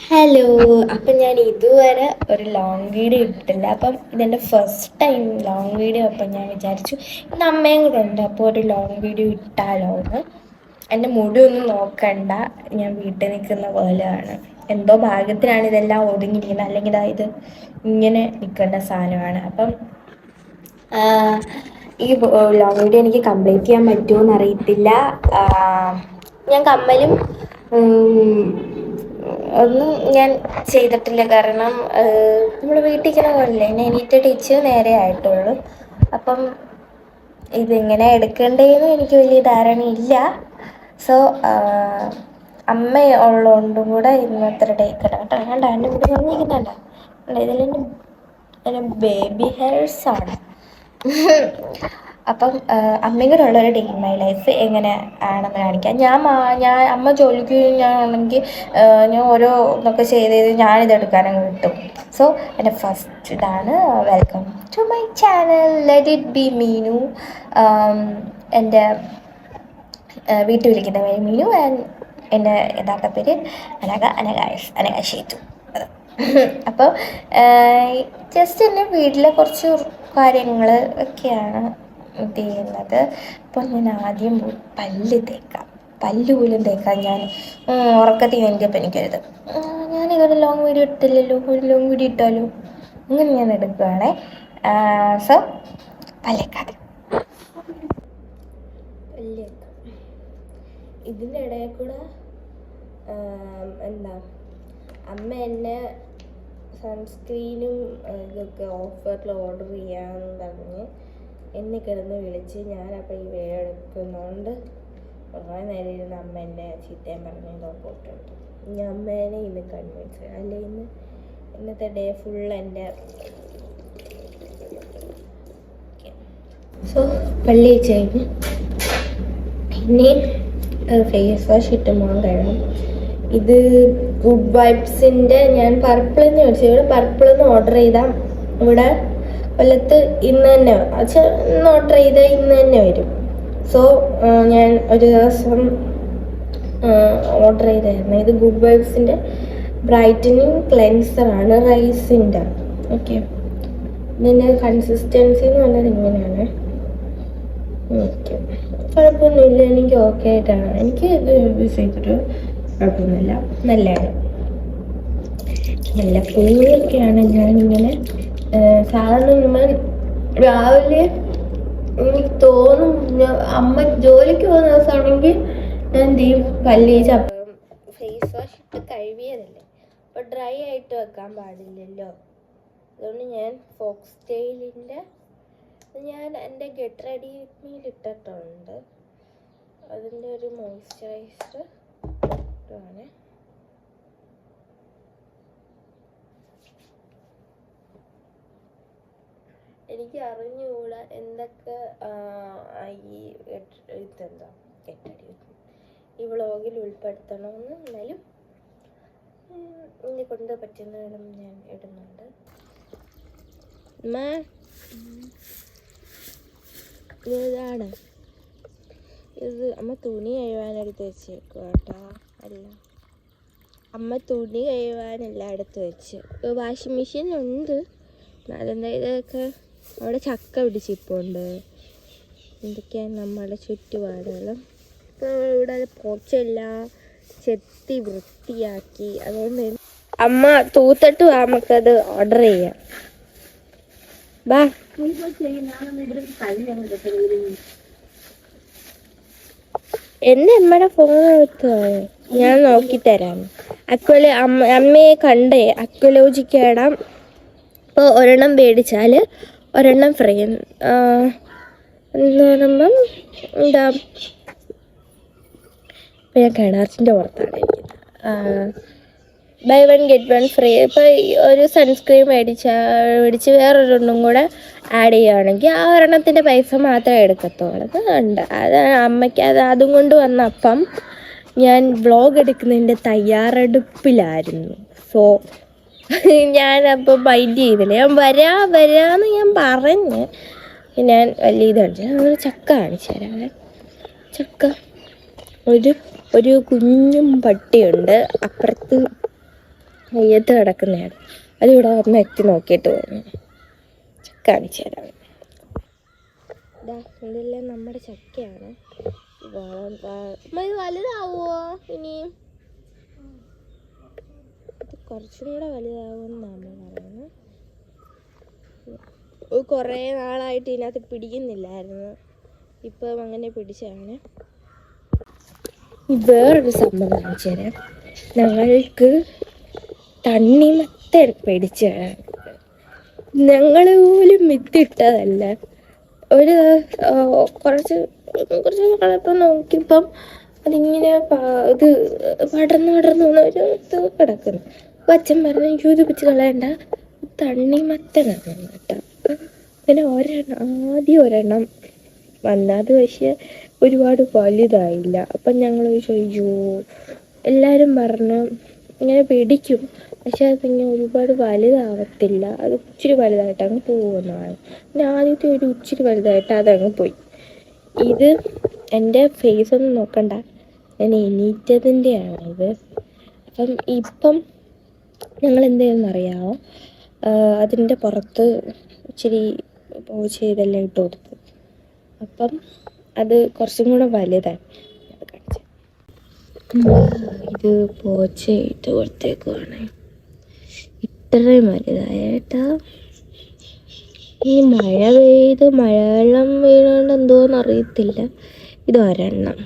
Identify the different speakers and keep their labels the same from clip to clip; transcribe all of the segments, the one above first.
Speaker 1: Hello. അപ്പം ഞാൻ ഇതുവരെ ഒരു ലോങ് വീഡിയോ ഇട്ടിട്ടില്ല. അപ്പം ഇതെൻ്റെ ഫസ്റ്റ് ടൈം ലോങ് വീഡിയോ. അപ്പം ഞാൻ വിചാരിച്ചു ഇന്ന് അമ്മയും കൂടെ ഉണ്ട്, അപ്പോൾ ഒരു ലോങ് വീഡിയോ ഇട്ടാലോ എന്ന്. എൻ്റെ മുടി ഒന്നും നോക്കണ്ട, ഞാൻ വീട്ടിൽ നിൽക്കുന്ന പോലെയാണ്. എന്തോ ഭാഗ്യത്തിനാണ് ഇതെല്ലാം ഒതുങ്ങിയിരിക്കുന്നത്, അല്ലെങ്കിൽ ഇത് ഇങ്ങനെ നിൽക്കേണ്ട സാധനമാണ്. അപ്പം ഈ ലോങ് വീഡിയോ എനിക്ക് കംപ്ലീറ്റ് ചെയ്യാൻ പറ്റുമോ എന്നറിയത്തില്ല. ഞാൻ കമ്മലും ഒന്നും ഞാൻ ചെയ്തിട്ടില്ല, കാരണം നമ്മൾ വീട്ടിൽ ഇരിക്കുന്ന പോലല്ലേ, എന്നെ എണീറ്റ് ടീച്ച് നേരെ ആയിട്ടുള്ളൂ. അപ്പം ഇതെങ്ങനെ എടുക്കേണ്ടതെന്ന് എനിക്ക് വലിയ ധാരണയില്ല. സോ അമ്മ ഉള്ളതുകൊണ്ടും കൂടെ ഇന്നത്ര ടേക്കട്ടെ കേട്ടോ. ഞാൻ എൻ്റെ കൂടെ വന്നിരിക്കുന്നുണ്ടോ, ഇതെല്ലാം എൻ്റെ ബേബി ഹെയർസാണ്. അപ്പം അമ്മയും കൂടെ ഉള്ളൊരു ഡേ ഇൻ മൈ ലൈഫ് എങ്ങനെ ആണെന്ന് കാണിക്കാം. ഞാൻ അമ്മ ജോലിക്ക് ഞാനാണെങ്കിൽ ഞാൻ ഓരോ ഇതൊക്കെ ചെയ്ത് ഞാനിതെടുക്കാനങ്ങ് കിട്ടും. സോ എൻ്റെ ഫസ്റ്റ് ഇതാണ്. Welcome to my channel let it be Meenu. എൻ്റെ വീട്ടിൽ വിളിക്കുന്ന പേര് മീനു. ആൻഡ് എൻ്റെ യഥാർത്ഥ പേര് അനഘ ഷേതു. അപ്പോൾ ജസ്റ്റ് എൻ്റെ വീട്ടിലെ കുറച്ച് കാര്യങ്ങൾ ഒക്കെയാണ് ചെയ്യുന്നത്. അപ്പോൾ ഞാൻ ആദ്യം പല്ല് പോലും തേക്കാം. ഞാൻ ഉറക്കത്തിൽ വേണ്ടിയപ്പോൾ എനിക്കരുത്, ഞാനിതൊരു ലോങ് വീഡിയോ ഇട്ടില്ലല്ലോ, ഒരു ലോങ് വീഡിയോ ഇട്ടാലോ, അങ്ങനെ ഞാൻ എടുക്കുകയാണേ. സോ പല്ലേക്കാതെ ഇതിൻ്റെ ഇടയിൽ കൂടെ എന്താ അമ്മ എന്നെ സൺസ്ക്രീനും ഇതൊക്കെ ഓഫറിൽ ഓർഡർ ചെയ്യാമെന്ന് പറഞ്ഞ് എന്നെ കിടന്ന് വിളിച്ച്, ഞാനപ്പോൾ ഈ വീഡിയോ എടുക്കുന്നതുകൊണ്ട് കുറേ നേരം ഇരുന്ന് അമ്മ എന്നെ ചീത്തയും പറഞ്ഞ് ഇതൊക്കെ ഇട്ടിട്ട് ഞാൻ അമ്മേനെ ഇന്ന് കൺവിൻസ് ചെയ്യണം. അല്ലെങ്കിൽ ഇന്നത്തെ ഡേ ഫുൾ എൻ്റെ സോ പള്ളി കഴിഞ്ഞ് പിന്നെ ഫേസ് വാഷ് ഇട്ട് മോൻ കഴിയണം. ഇത് ഗുഡ് വൈബ്സിൻ്റെ ഞാൻ പർപ്പിളെന്ന് ചോദിച്ചു. ഇവിടെ പർപ്പിളെന്ന് ഓർഡർ ചെയ്താൽ ഇവിടെ കൊല്ലത്ത് ഇന്ന് തന്നെ ഇന്ന് ഓർഡർ ചെയ്താൽ ഇന്ന് തന്നെ വരും. സോ ഞാൻ ഒരു ദിവസം ഓർഡർ ചെയ്തായിരുന്നു. ഇത് ഗുഡ് വൈബ്സിൻ്റെ ബ്രൈറ്റനിങ് ക്ലെൻസറാണ്, റൈസിൻ്റെ. ഓക്കെ, ഇതിൻ്റെ കൺസിസ്റ്റൻസി എന്ന് പറഞ്ഞത് ഇങ്ങനെയാണ്. ഓക്കെ, കുഴപ്പമൊന്നുമില്ല, എനിക്ക് ഓക്കെ ആയിട്ടാണ്. എനിക്ക് ഇത് യൂസ് ചെയ്തിട്ട് കുഴപ്പമൊന്നുമില്ല, നല്ലതാണ്. നല്ല പൂവൊക്കെയാണ്. ഞാനിങ്ങനെ സാധാരണ നമ്മൾ രാവിലെ എനിക്ക് തോന്നും, അമ്മ ജോലിക്ക് പോകുന്ന ദിവസമാണെങ്കിൽ ഞാൻ എന്ത് ചെയ്യും, പല്ലേച്ച് ഫേസ് വാഷ് ഇട്ട് കഴുകിയതല്ലേ, അപ്പോൾ ഡ്രൈ ആയിട്ട് വെക്കാൻ പാടില്ലല്ലോ. അതുകൊണ്ട് ഞാൻ ഫോക്സ് ടെയിലിൻ്റെ ഞാൻ എൻ്റെ ഗെറ്റ് റെഡി മീൽ ഇട്ടിട്ടുണ്ട്. അതിൻ്റെ ഒരു മോയ്സ്ചറൈസർ ആണ്. എനിക്ക് അറിഞ്ഞുകൂടാ എന്തൊക്കെ ഈ ഇതെന്താ ഗെറ്റടി ഈ വ്ളോഗിൽ ഉൾപ്പെടുത്തണമെന്ന്. എന്നാലും എന്നെ കൊണ്ട് പറ്റുന്നതും ഞാൻ ഇടുന്നുണ്ട്. ഇതാണ് ഇത് അമ്മ തുണി കഴുകാനെടുത്ത് വെച്ചേക്കുക കേട്ടോ. അല്ല, അമ്മ തുണി കഴുകാനെല്ലാം എടുത്ത് വെച്ച്. വാഷിംഗ് മെഷീൻ ഉണ്ട്, അതെന്താ ഇതൊക്കെ അവിടെ ചക്ക പിടിച്ചിപ്പുണ്ട്. എന്തൊക്കെയാണ് നമ്മുടെ ചുറ്റുപാടുകളും. ഇപ്പോൾ ഇവിടെ പോച്ചെല്ലാം ചെത്തി വൃത്തിയാക്കി. അതുകൊണ്ട് അമ്മ തൂത്തിട്ട് നമുക്കത് ഓർഡർ ചെയ്യാം. ബാ, എന്നെ അമ്മയുടെ ഫോൺ എടുത്തോ, ഞാൻ നോക്കിത്തരാം. അമ്മയെ കണ്ടേ അക്വലോജിക്ക് ഇടാം. ഇപ്പോൾ ഒരെണ്ണം മേടിച്ചാൽ ഒരെണ്ണം ഫ്രീ എന്ന് പറയുമ്പം എന്താ, ഇപ്പം ഞാൻ കിണാർച്ചിൻ്റെ പുറത്താണ് ഇരിക്കുന്നത്. Buy one get one free. ഇപ്പോൾ ഒരു സൺസ്ക്രീൻ മേടിച്ച് വേറൊരെണ്ണം കൂടെ ആഡ് ചെയ്യുകയാണെങ്കിൽ ആ ഒരെണ്ണത്തിൻ്റെ പൈസ മാത്രമേ എടുക്കത്തുള്ളൂ. അത് ഉണ്ട്, അത് അമ്മയ്ക്ക് അതും കൊണ്ട് വന്നപ്പം ഞാൻ വ്ളോഗ് എടുക്കുന്നതിൻ്റെ തയ്യാറെടുപ്പിലായിരുന്നു. സോ ഞാനപ്പോൾ മൈൻഡ് ചെയ്തില്ല. ഞാൻ വരാമെന്ന് ഞാൻ പറഞ്ഞ് ഞാൻ വലിയ ഇതുണ്ട്. നമ്മൾ ചക്ക കാണിച്ചു തരാം. ചക്ക ഒരു കുഞ്ഞും പട്ടിയുണ്ട് അപ്പുറത്ത്. അയ്യത്ത് കിടക്കുന്നതാണ്. അതിവിടെ വന്ന് എത്തി നോക്കിയിട്ട് വന്നു. കാണിച്ചു തരാം. ഇതെല്ലാം നമ്മുടെ ചക്കയാണ്. വലുതാവോ ഇനിയും? കുറച്ചും കൂടെ വലുതാവുമെന്നാണ് പറയുന്നത്. കുറേ നാളായിട്ട് ഇതിനകത്ത് പിടിക്കുന്നില്ലായിരുന്നു. ഇപ്പം അങ്ങനെ പിടിച്ചാണ്. വേറൊരു സംഭവം കാണിച്ചു തരാം. ഞങ്ങൾക്ക് തണ്ണിമത്തൻ പിടിച്ചു തരാൻ ഞങ്ങൾ പോലും വിത്തിട്ടതല്ല. ഒരു കുറച്ച് കളപ്പം നോക്കിയപ്പം അതിങ്ങനെ ഇത് പടർന്ന് ഒരു ഇത് കിടക്കുന്നു. അപ്പം അച്ഛൻ പറഞ്ഞു ഇത് പിടിച്ച് കളയണ്ട, തണ്ണിമത്തനാണ് കേട്ടോ. അങ്ങനെ ആദ്യം ഒരെണ്ണം വന്നത്, പക്ഷെ ഒരുപാട് വലുതായില്ല. അപ്പം ഞങ്ങൾ ചോദിച്ചു, എല്ലാവരും പറഞ്ഞു ഇങ്ങനെ പിടിക്കും, പക്ഷെ അതിങ്ങനെ ഒരുപാട് വലുതാവത്തില്ല, അത് ഇച്ചിരി വലുതായിട്ട് അങ്ങ് പോകുന്നതാണ്. പിന്നെ ആദ്യത്തെ ഒരു ഇച്ചിരി വലുതായിട്ട് അതങ്ങ് പോയി. ഇത് എൻ്റെ ഫേസ് ഒന്നും നോക്കണ്ട, ഞാൻ എണീറ്റതിൻ്റെയാണ് ഇത്. ഇപ്പം ഞങ്ങൾ എന്ത് ചെയ്യുമെന്നറിയാമോ? അതിൻ്റെ പുറത്ത് ഇച്ചിരി പോച്ച് ഇതെല്ലാം ഇട്ട് കൊടുത്തു. അപ്പം അത് കുറച്ചും കൂടെ വലുതായി. അത് കാണിച്ചു. ഇത് പോച്ച ഇട്ട് കൊടുത്തേക്കുവാണ്. ഇത്രയും വലുതായ കേട്ടാ. ഈ മഴ പെയ്ത് മഴവെള്ളം വീണോണ്ട് എന്തോന്ന് അറിയത്തില്ല. ഇത് ഒരെണ്ണം.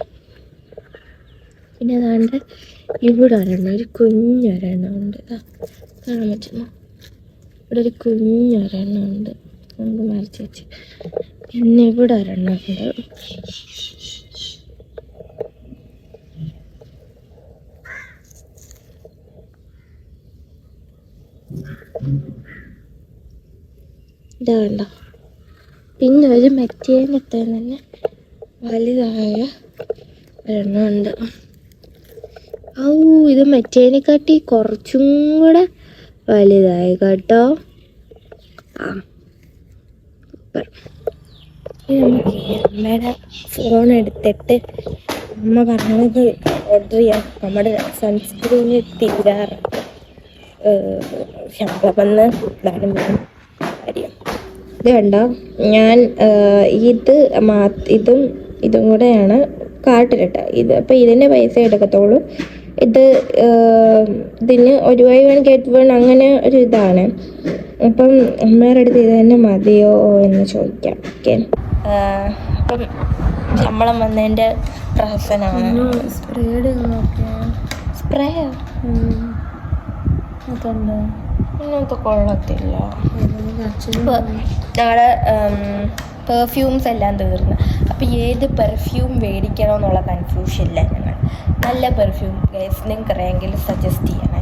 Speaker 1: പിന്നെ അതാണ്ട് ഇവിടെ ഒരെണ്ണം, ഒരു കുഞ്ഞൊരെണ്ണം ഉണ്ട്. കാണാൻ പറ്റുന്നു? ഇവിടെ ഒരു കുഞ്ഞൊരെണ്ണം ഉണ്ട്, നമുക്ക് മറിച്ച് വെച്ച്. പിന്നെ ഇവിടെ ഒരെണ്ണം ഉണ്ട്. ഇതാ കണ്ടോ? പിന്നെ ഒരു മെറ്റേനത്തെ തന്നെ വലുതായ ഒരെണ്ണം ഉണ്ട്. ഇത് മെറ്റേനെക്കാട്ടി കുറച്ചും കൂടെ വലുതായി കേട്ടോ. സൂപ്പർ. അമ്മയുടെ ഫോൺ എടുത്തിട്ട് അമ്മ പറഞ്ഞത് ഓർഡർ ചെയ്യാം. നമ്മുടെ സൺസ്ക്രീന് തീരാറുണ്ട്. ശമ്പളം വന്ന് ഇതാനും കാര്യം. ഇത് കണ്ടോ, ഞാൻ ഇതും കൂടെയാണ് കാർട്ടിലിട്ട്. ഇത് അപ്പം ഇതിൻ്റെ പൈസ എടുക്കത്തുള്ളൂ. ഇതിന് ഒരു ബൈ വൺ ഗെറ്റ് വൺ അങ്ങനെ ഒരു ഇതാണ്. അപ്പം അമ്മയുടെ അടുത്ത് ഇത് തന്നെ മതിയോ എന്ന് ചോദിക്കാം. ഓക്കെ, അപ്പം ശമ്പളം വന്നതിൻ്റെ പ്രഹസനമാണ്. സ്പ്രേയോ അതുണ്ടോ? ഇങ്ങനത്തെ കൊള്ളത്തില്ല. ഞങ്ങളുടെ പെർഫ്യൂംസ് എല്ലാം തീർന്നു. അപ്പോൾ ഏത് പെർഫ്യൂം മേടിക്കണമെന്നുള്ള കൺഫ്യൂഷനില്ല ഞങ്ങൾ. നല്ല പെർഫ്യൂം ഗൈസ് നിങ്ങൾക്ക് അറിയാമെങ്കിൽ സജസ്റ്റ് ചെയ്യണേ.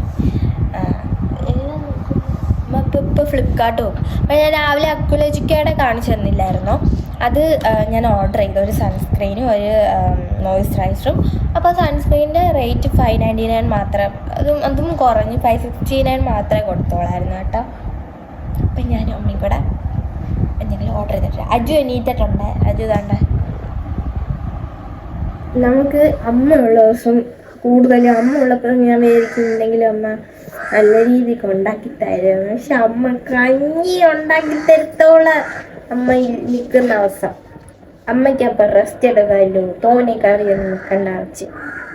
Speaker 1: എല്ലാം ഇപ്പോൾ ഫ്ലിപ്കാർട്ട് നോക്കും. അപ്പോൾ ഞാൻ രാവിലെ അക്വലോജിക്കയുടെ കാണിച്ചു തന്നില്ലായിരുന്നോ? അത് ഞാൻ ഓർഡർ ചെയ്തു. ഒരു സൺസ്ക്രീനും ഒരു മോയ്സ്ചറൈസറും. അപ്പോൾ സൺസ്ക്രീനിൻ്റെ റേറ്റ് 599 മാത്രം, അതും കുറഞ്ഞ് 569 മാത്രമേ കൊടുത്തോളായിരുന്നു കേട്ടോ. അപ്പം ഞാൻ അമ്മയും കൂടെ എന്തെങ്കിലും ഓർഡർ ചെയ്തിട്ടില്ല. അജു എണീറ്റിട്ടുണ്ട്. അജു താണ്ട. നമുക്ക് അമ്മ ഉള്ള ദിവസം കൂടുതലും അമ്മ ഉള്ളപ്പോൾ ഞാൻ മേടിക്കുന്നുണ്ടെങ്കിലും അമ്മ നല്ല രീതിക്ക് ഉണ്ടാക്കി തരുന്നു. പക്ഷെ അമ്മ കഞ്ഞി ഉണ്ടാക്കി തരത്തോളം അമ്മ നിൽക്കുന്ന അവസ്ഥ. അമ്മയ്ക്ക് അപ്പം റെസ്റ്റ് എടുക്കാമല്ലോ, തോനെ കറിയൊന്നും നിൽക്കേണ്ട ആവശ്യം.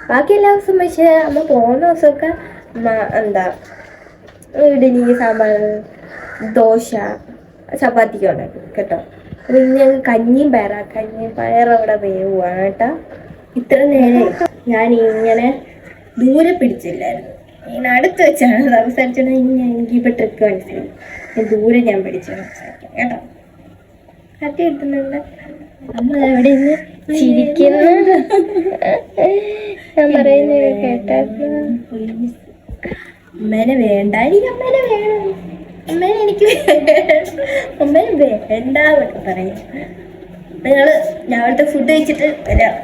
Speaker 1: ബാക്കി എല്ലാ ദിവസവും പക്ഷേ അമ്മ പോകുന്ന ദിവസമൊക്കെ അമ്മ ഇഡ്ഡലി, സാമ്പാർ, ദോശ, ചപ്പാത്തിക്ക് ഉണ്ടാക്കും കേട്ടോ. അപ്പം ഇന്ന് ഞങ്ങൾ കഞ്ഞിയും പയറവിടെ വേവുകയാണ് കേട്ടോ. ഇത്ര നേരം ഞാൻ ഇങ്ങനെ ദൂരെ പിടിച്ചില്ലായിരുന്നു, ഇങ്ങനെ അടുത്ത് വെച്ചാണ് സംസാരിച്ചത്. എനിക്കിപ്പോൾ ട്രിക്ക് മനസ്സിലായി. ദൂരെ ഞാൻ പിടിച്ച് സംസാരിക്കാം കേട്ടോ. കട്ടി കിട്ടുന്നുണ്ട്. അമ്മ അവിടെ നിന്ന് ചിരിക്കുന്നു. ഞാൻ പറയുന്നത് കേട്ടാ. അമ്മേനെ വേണ്ട, എനിക്ക് അമ്മേനെ വേണം, അമ്മേനെ എനിക്ക് അമ്മേനെ വേണ്ട എന്നൊക്കെ പറയും. ഞങ്ങൾ രാവിലത്തെ ഫുഡ് കഴിച്ചിട്ട് വരാം.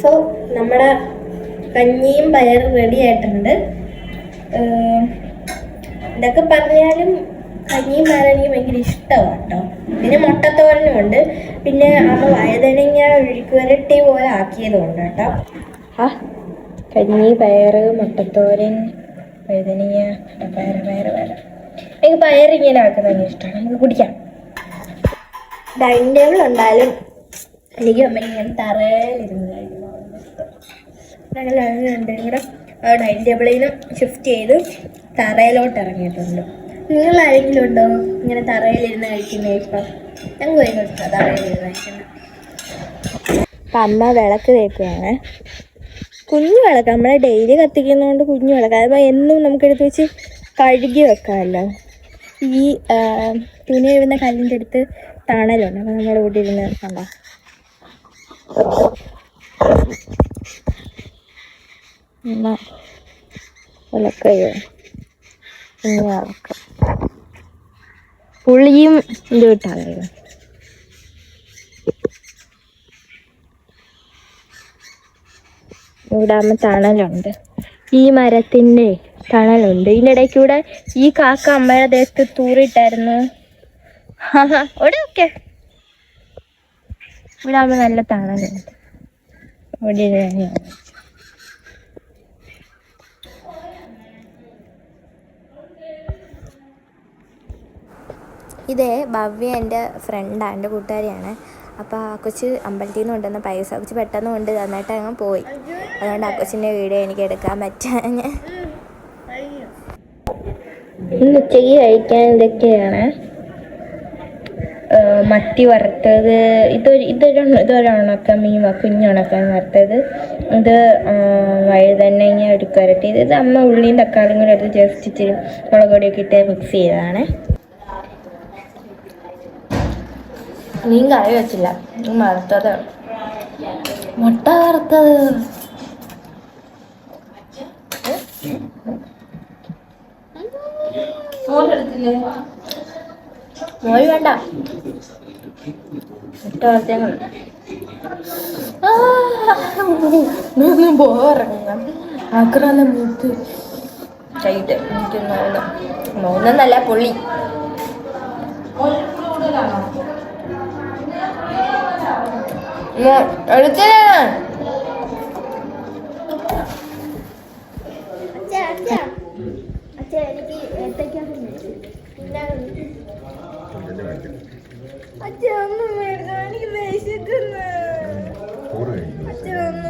Speaker 1: സോ നമ്മുടെ കഞ്ഞിയും പയറും റെഡി ആയിട്ടുണ്ട്. ഇതൊക്കെ പറഞ്ഞാലും കഞ്ഞിയും പയറും എനിക്ക് ഭയങ്കര ഇഷ്ടമാണ് കേട്ടോ. പിന്നെ മുട്ടത്തോരനും ഉണ്ട്. പിന്നെ അമ്മ വഴുതനങ്ങ ഒഴുക്കുവരട്ടി പോലെ ആക്കിയതുകൊണ്ട് കേട്ടോ. കഞ്ഞി, പയറ്, മുട്ടത്തോരൻ, വഴുതനങ്ങ, എനിക്ക് പയറിങ്ങനെ ആക്കുന്നത് ഇഷ്ടമാണ്. നമുക്ക് കുടിക്കാം. ഡൈനിങ് ടേബിൾ ഉണ്ടായാലും എനിക്ക് ഇങ്ങനെ തറയിലിരുന്ന് ഞങ്ങൾ രണ്ടും കൂടെ ഡൈനിങ് ടേബിളിൽ നിന്ന് ഷിഫ്റ്റ് ചെയ്ത് തറയിലോട്ട് ഇറങ്ങിയിട്ടുണ്ട്. നിങ്ങൾ ആരെങ്കിലും ഉണ്ടോ ഇങ്ങനെ തറയിലിരുന്ന് കഴിക്കുന്നത്? ഇപ്പം ഞങ്ങൾക്ക് ഭയങ്കര ഇഷ്ടമാണ് തറയിലിരുന്ന് കഴിക്കുന്നത്. അപ്പം അമ്മ വിളക്ക് തേക്കുകയാണ്. കുഞ്ഞു വിളക്ക്, നമ്മളെ ഡെയിലി കത്തിക്കുന്നതുകൊണ്ട് കുഞ്ഞു വിളക്ക്. അതിപ്പോൾ എന്നും നമുക്കെടുത്ത് വെച്ച് കഴുകി വെക്കാമല്ലോ. ഈ തുണി എഴുതുന്ന കല്ലിൻ്റെ അടുത്ത് തണലുണ്ട്. അപ്പം നമ്മുടെ കൂടെ ഇരുന്ന് കണ്ടോ വിളക്കയോ വിളക്ക് പുളിയും ഇത് വിട്ടാണ്. ഇവിടെ ആകുമ്പോൾ തണലുണ്ട്, ഈ മരത്തിൻ്റെ തണലുണ്ട്. ഇതിനിടയ്ക്കൂടെ ഈ കാക്ക അമ്മയുടെ ദേഹത്ത് തൂറിയിട്ടായിരുന്നു. ഇവിടെ ഓക്കെ, ഇവിടെ ആകുമ്പോൾ നല്ല തണലുണ്ട്. ഇവിടെ ഇതേ ഭവ്യ എൻ്റെ ഫ്രണ്ടാണ്, എൻ്റെ കൂട്ടുകാരിയാണ്. അപ്പോൾ ആ കൊച്ച് അമ്പലത്തിൽ നിന്ന് കൊണ്ടുവന്ന പൈസ കൊച്ച് പെട്ടെന്ന് കൊണ്ട് തന്നിട്ട് അങ്ങ് പോയി. അതുകൊണ്ട് ആ കൊച്ചിൻ്റെ വീഡിയോ എനിക്ക് എടുക്കാൻ പറ്റാൻ. ഇന്ന് ഉച്ചയ്ക്ക് കഴിക്കാൻ ഇതൊക്കെയാണ്: മത്തി വറുത്തത്, ഇതൊരു ഉണക്കമീൻ, കുഞ്ഞുണക്കൻ വറുത്തത്, ഇത് വഴുതനങ്ങ എടുക്കരട്ടി, ഇത് അമ്മ ഉള്ളിയും തക്കാളിയും കൂടെ എടുത്ത് ജസ്റ്റ് ഇച്ചിരി മുളക് പൊടിയൊക്കെ ഇട്ട് മിക്സ് ചെയ്തതാണ്. മീൻ കറി വെച്ചില്ല, വറുത്തത്, മുട്ട വറുത്തത്. മോര് വേണ്ട, മുട്ട വറുത്തേങ്ങൾ പോറങ്ങ ആക്രാന്ന മൂത്ത് കൈയിട്ട് എനിക്ക് മൂന്നല്ല പൊള്ളി.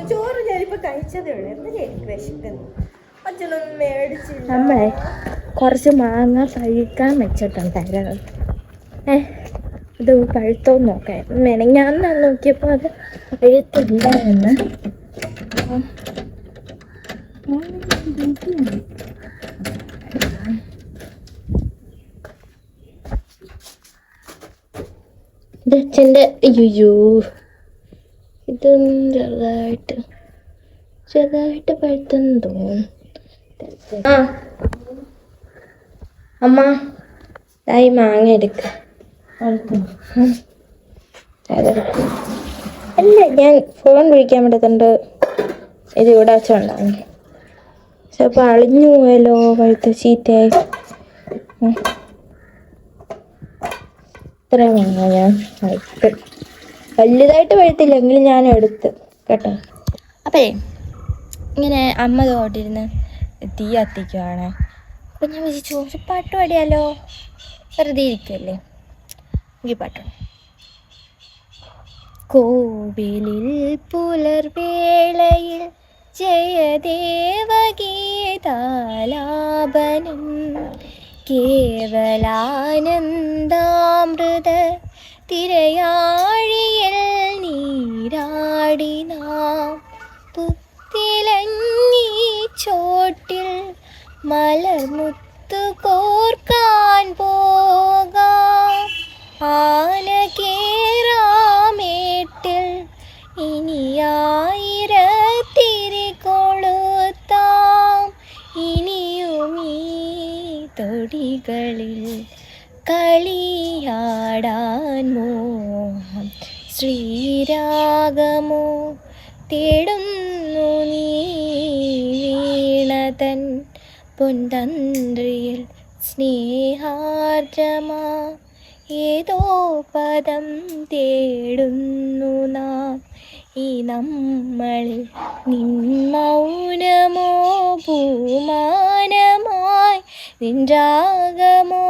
Speaker 1: ചോറ് ഞാനിപ്പോ കഴിച്ചതേ ഉള്ളൂ. എന്തായാലും എനിക്ക് വിശക്കുന്നു. അച്ഛനൊന്നും മേടിച്ചില്ല. നമ്മളെ കുറച്ച് മാങ്ങ പഴുക്കാൻ വെച്ചിട്ടുണ്ടായിരുന്നു. ഇത് പഴുത്തോന്ന് നോക്കാൻ മെനങ്ങാന്ന് നോക്കിയപ്പോൾ അത് പഴുത്തില്ലായിരുന്നു. ഇത് അച്ഛൻ്റെ അയ്യോ, ഇതൊന്നും ചെറുതായിട്ട് പഴുത്തെന്ന് തോന്നുന്നു. അമ്മ ഇതായി മാങ്ങ എടുക്ക. അല്ല, ഞാൻ ഫോൺ വിളിക്കാൻ പറ്റത്തുണ്ട്. ഇത് ഇവിടെ വെച്ചോണ്ടാണ്. ചിലപ്പോൾ അളിഞ്ഞു പോയല്ലോ, പഴുത്ത ചീത്തയായി. ഇത്രയും മാങ്ങ ഞാൻ വലുതായിട്ട് പഴുത്തില്ലെങ്കിലും ഞാൻ എടുത്ത് കേട്ടോ. അപ്പേ ഇങ്ങനെ അമ്മ തോട്ടിരുന്ന് തീ കത്തിക്കുവാണ്. അപ്പം ഞാൻ വിചാരിച്ചു ഒരു പാട്ട് പാടിയാലോ, വെറുതെ ഇരിക്കുമല്ലേ, ഈ പാട്ട്. കോവിലിൽ പുലർവേളയിൽ ജയദേവഗീതാലാപനം കേവലാനന്ദാമൃത തിരയാഴിയിൽ നീരാടി നാം പുത്തിലങ്ങി ചോട്ടിൽ മലർമുത്തു കോർക്കാൻ പോകാം ആന കേറാമേട്ടിൽ ഇനിയായിരത്തിരി കൊളുത്താം ഇനിയുമീ തൊടികളിൽ കളിയാടാൻ മോഹം ശ്രീരാഗമോ തേടുന്നു നീ വീണതൻ പൊൻതന്ത്രിയിൽ സ്നേഹാർദ്രമാ ഏതോ പദം തേടുന്നു നാം ഈ നമ്മളിൽ നിൻ മൗനമോ പൂമാനമായി നിൻരാഗമോ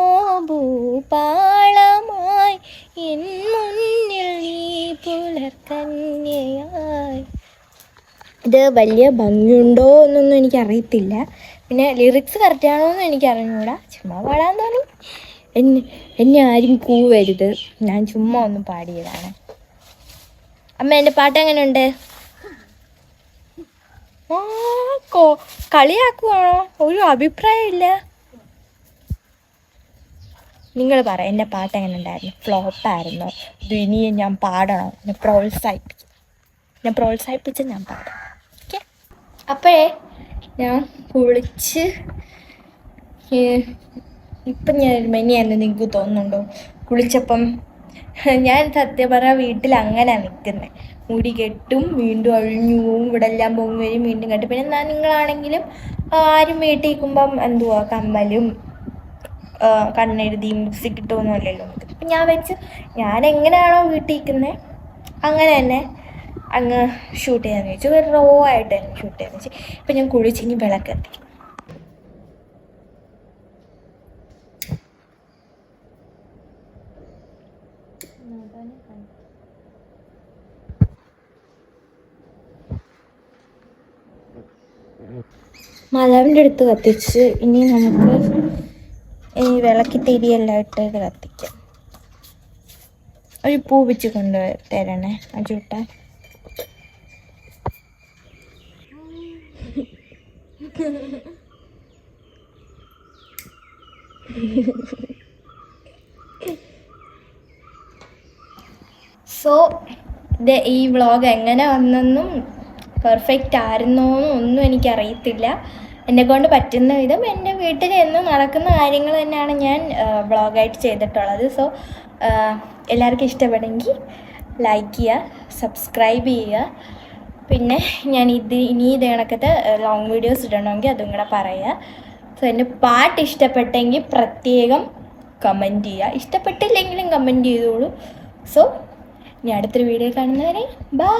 Speaker 1: ഭൂപാളമായി എൻ മുന്നിൽ നീ പുലർക്കന്യയായി. ഇത് വലിയ ഭംഗിയുണ്ടോ എന്നൊന്നും എനിക്കറിയത്തില്ല. പിന്നെ ലിറിക്സ് കറക്റ്റാണോ എന്ന് എനിക്ക് അറിഞ്ഞുകൂടാ. ചുമ്മാ പാടാൻ തോന്നി. എന്നെ ആരും കൂവരുത്, ഞാൻ ചുമ്മാ ഒന്ന് പാടിയതാണ്. അമ്മ എൻ്റെ പാട്ട് എങ്ങനെയുണ്ട്? കളിയാക്കുവാണോ? ഒരു അഭിപ്രായമില്ല. നിങ്ങൾ പറ, എൻ്റെ പാട്ട് എങ്ങനെ ഉണ്ടായിരുന്നു? ഫ്ലോപ്പായിരുന്നോ? ഇത് ഇനിയും ഞാൻ പാടണോ? എന്നെ പ്രോത്സാഹിപ്പിച്ച് ഞാൻ പാടാം. ഓക്കെ, അപ്പോഴേ ഞാൻ കുളിച്ച് ഇപ്പം ഞാൻ മെനിയാന്ന് നിങ്ങൾക്ക് തോന്നുന്നുണ്ടോ? കുളിച്ചപ്പം ഞാൻ സത്യം പറഞ്ഞാൽ വീട്ടിൽ അങ്ങനെ നിൽക്കുന്നത്. മുടി കെട്ടും, വീണ്ടും അഴിഞ്ഞു പോവും, ഇവിടെ എല്ലാം പോകും വരും, വീണ്ടും കെട്ടും. പിന്നെ നിങ്ങളാണെങ്കിലും ആരും വീട്ടിൽ നിൽക്കുമ്പം എന്തുവാ കമ്മലും കണ്ണെഴുതിയും ലിപ്സ്റ്റിക് കിട്ടുമൊന്നുമല്ലല്ലോ. അപ്പം ഞാൻ ഞാൻ എങ്ങനെയാണോ വീട്ടിൽ നിൽക്കുന്നത് അങ്ങനെ തന്നെ അങ്ങ് ഷൂട്ട് ചെയ്യാമെന്ന് വെച്ചു. ഒരു റോ ആയിട്ട് തന്നെ ഷൂട്ട് ചെയ്യാമെന്ന് വെച്ചു. ഇപ്പം ഞാൻ കുളിച്ചിനി വിളക്ക് കത്തിക്കും. മാതാവിൻ്റെ അടുത്ത് കത്തിച്ച് ഇനി നമുക്ക് ഈ വിളക്കി തിരിയെല്ലാം ഇട്ട് കത്തിക്കാം. ഒരു പൂ വെച്ച് കൊണ്ട് തരണേ അജൂട്ടാ. സോ ഈ വ്ളോഗ് എങ്ങനെ വന്നെന്നും പെർഫെക്റ്റ് ആയിരുന്നോന്നും ഒന്നും എനിക്കറിയത്തില്ല. എന്നെക്കൊണ്ട് പറ്റുന്ന വിധം എൻ്റെ വീട്ടിൽ എന്നും നടക്കുന്ന കാര്യങ്ങൾ തന്നെയാണ് ഞാൻ വ്ളോഗായിട്ട് ചെയ്തിട്ടുള്ളത്. സോ എല്ലാവർക്കും ഇഷ്ടപ്പെടുമെങ്കിൽ ലൈക്ക് ചെയ്യുക, സബ്സ്ക്രൈബ് ചെയ്യുക. പിന്നെ ഞാൻ ഇനി ഇത് കണക്കത്തെ ലോങ് വീഡിയോസ് ഇടണമെങ്കിൽ അതും കൂടെ പറയുക. സോ എൻ്റെ പാട്ട് ഇഷ്ടപ്പെട്ടെങ്കിൽ പ്രത്യേകം കമൻറ്റ് ചെയ്യുക, ഇഷ്ടപ്പെട്ടില്ലെങ്കിലും കമൻറ്റ് ചെയ്തോളൂ. സോ ഇനി അടുത്തൊരു വീഡിയോ കാണുന്നവരെ ബൈ.